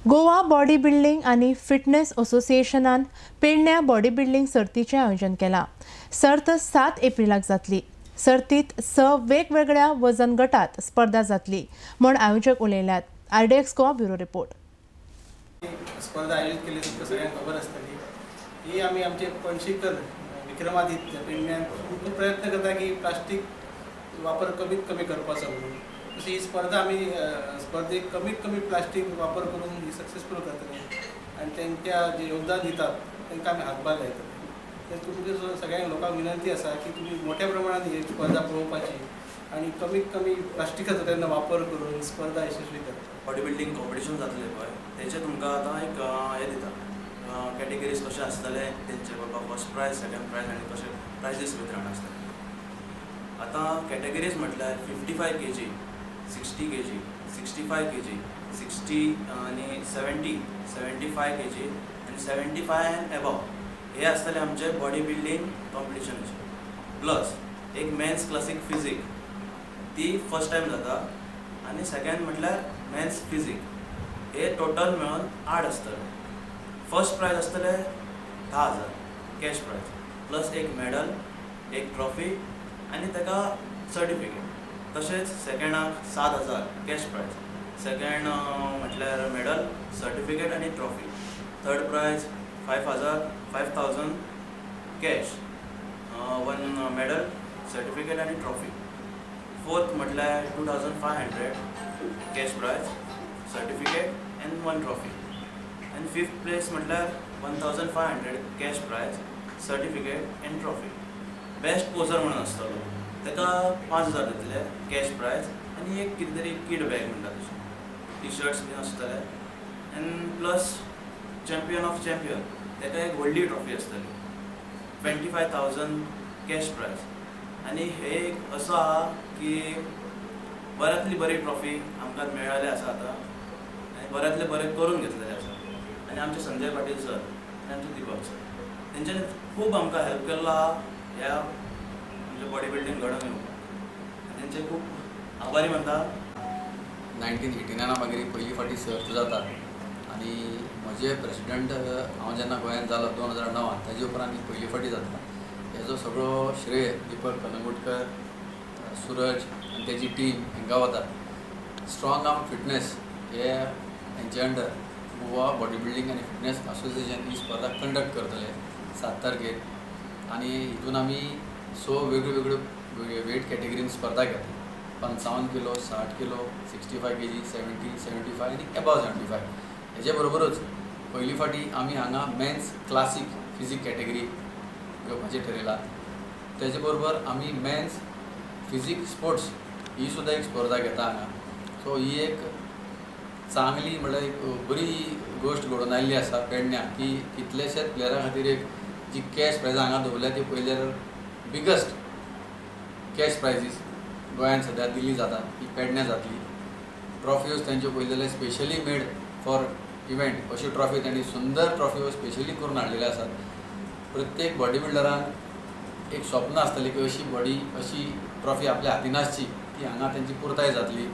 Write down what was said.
Goa body building आणि fitness असोसिएशनान पेडण्या body building सर्तीचे आयोजन केला। सर्त 7 एप्रिलाक जातली। सर्तीत 6 वेगवेगळ्या वजन गटात स्पर्धा जातली म्हण आयोजक उलयल्यात। RDX Goa bureau report. स्पर्धा आयोजित केली तुमकां सगळ्यांक खबर आसतली। ही आमी आमचे पणशीकर विक्रमादित्य पेडण्यान खूब प्रयत्न करता की प्लास्टीक वापर कमीत कमी करपाचो म्हणून। तशी ही स्पर्धा आमी स्पर्धेक कमीत कमी प्लास्टीक वापर करून ही सक्सेसफूल करतले आनी तांच्या जे योगदान दितात तांकां आमी हातभार लायतले। तर तुमकां सगळ्यांक लोकांक विनंती आसा की तुमी मोठ्या प्रमाणात ही स्पर्धा पळोवपाची आणि कमीत कमी प्लास्टिकाचो तेन्ना वापर करून स्पर्धा यशस्वी करता। बॉडी बिल्डिंग कॉम्पिटिशन जातले पळय तेचे तुमकां आतां एक हें दिता कॅटेगरीज कशे आसतले तेंचे बाबा फर्स्ट प्रायज सेकंड प्रायज आनी कशे प्रायजीस वितरण आसतले। आतां कॅटेगरीज म्हटल्यार 55 kg 60 kg 65 kg 60 आनी 70 75 kg आनी 75 एंड एबव हे आसतले आमचे बॉडी बिल्डिंग कॉम्पिटिशनाचे। प्लस एक मेन्स क्लासीक फिजीक ती फर्स्ट टायम जाता आनी सेकंड म्हटल्यार मेन्स फिजीक हे टोटल मेळून 8 आसतले। फर्स्ट प्रायज आसतले 10,000 कॅश प्रायज प्लस एक मेडल एक ट्रॉफी आनी ताका सर्टिफिकेट। तशेंच सेकंडाक 7,000 कॅश प्रायज सेकंड म्हटल्यार मेडल सर्टिफिकेट आनी trophy. Third prize 5,000 cash 1 medal certificate आनी ट्रॉफी। फोर्थ म्हटल्यार 2,500 cash prize certificate and 1 trophy. आनी फिफ्थ प्लेस म्हटल्यार 1,500 cash prize certificate and trophy. Best poser म्हणून आसतलो ताका 5,000 दितले कॅश प्रायज आनी एक कितें तरी किड बॅग म्हणटा तशें टी शर्ट्स बीन आसतले end plus champion of champion ताका एक व्हडली ट्रॉफी आसतली 25,000 कॅश प्रायज। आनी हे एक असो आहा की बऱ्यांतली बरी ट्रॉफी आमकां मेळ्ळेली आसा आतां आनी बऱ्यांतले बरें करून घेतलेले आसा। आनी आमचे संजय पाटील सर आनी आमचे दीपक सर तेंच्यांनी खूब आमकां हेल्प केल्लो आहा ह्या आमच्या बॉडी बिल्डिंग घडोवन येवपाक। तेंचे खूब आभारी म्हणटा। 1989 मागीर पयली फावटी सर्त जाता आनी म्हजे प्रेसिडेंट हांव जेन्ना गोंयांत जालो 2009 ताजे उपरांत ही पयली फावटी जाता। हेजो सगळो श्रेय दीपक कलंगूटकर सूरज आनी तेजी टीम हांकां वता। स्ट्रॉंग आर्म फिटनेस हे हेंचे अंडर गोवा बॉडी बिल्डिंग आनी फिटनेस असोसिएशन ही स्पर्धा कंडक्ट करतले 7 तारखेर। आनी हितून आमी 6 वेगळ्यो वेट कॅटेगरीन स्पर्धा घेता 55 किलो 60 किलो 65 kg 70 75 आनी एबव 75। हेजे बरोबरच पयली फावटी आमी हांगा मेन्स क्लासीक फिजीक कॅटेगरी घेवपाचें ठरयलां। तेजे बरोबर आमी मेन्स फिजीक स्पोर्ट्स ही सुद्दां एक स्पर्धा घेता हांगा। सो ही एक चांगली म्हणल्यार एक बरी गोश्ट घडोवन आयिल्ली आसा पेडण्यां की कितलेशेच प्लेयरा खातीर एक जी कॅश प्रायज हांगा दवरल्या ती पयल्यार बिगस्ट कॅश प्रायजीस गोंयांत सद्या दिल्ली जाता ही पेडण्यां जातली। ट्रॉफ्योज तेंच्यो पयलेले स्पेशली मेड फॉर इव्हेंट अशी ट्रॉफी तेणी सुंदर ट्रॉफ्यो स्पेशली करून हाडलेल्यो आसात। प्रत्येक बॉडी बिल्डरान एक स्वप्न आसतलें की अशी ट्रॉफी आपल्या हातीन आसची ती हांगा तेंची पुरताय जातली।